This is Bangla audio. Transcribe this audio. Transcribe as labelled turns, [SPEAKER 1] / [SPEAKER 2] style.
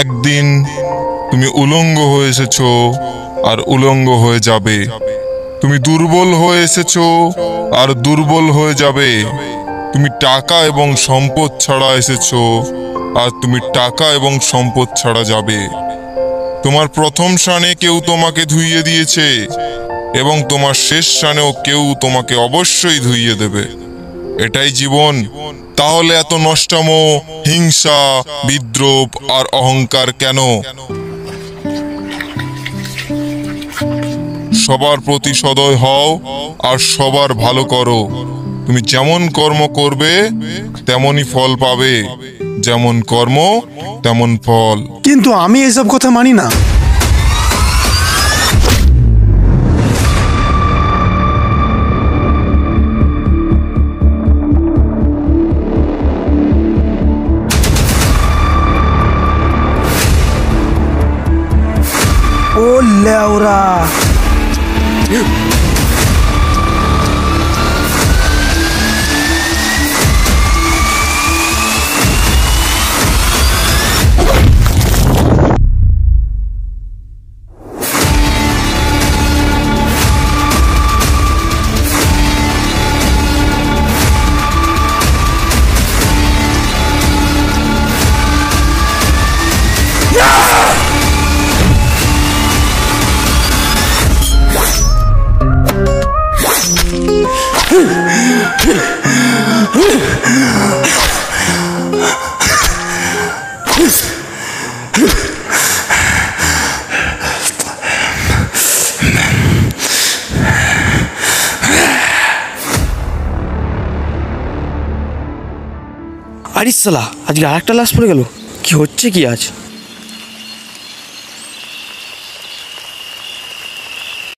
[SPEAKER 1] একদিন তুমি উলঙ্গ হয়ে এসেছো আর উলঙ্গ হয়ে যাবে। তুমি দুর্বল হয়ে এসেছো আর দুর্বল হয়ে যাবে। তুমি টাকা এবং সম্পদ ছাড়া এসেছো আর তুমি টাকা এবং সম্পদ ছাড়া যাবে। তোমার প্রথম স্নানে কেউ তোমাকে ধুইয়ে দিয়েছে এবং তোমার শেষ স্নানেও কেউ তোমাকে অবশ্যই ধুইয়ে দেবে। এটাই জীবন। তাহলে এত নষ্টামো, হিংসা, বিদ্রোহ আর অহংকার কেন? সবার প্রতি সদয় হও আর সবার ভালো করো। তুমি যেমন কর্ম করবে তেমনই ফল পাবে, যেমন কর্ম তেমন ফল।
[SPEAKER 2] কিন্তু আমি এসব কথা মানি না। ও লেওরা,
[SPEAKER 3] আরে সালা, আজকে আর একটা লাশ পড়ে গেল। কি হচ্ছে কি আজ?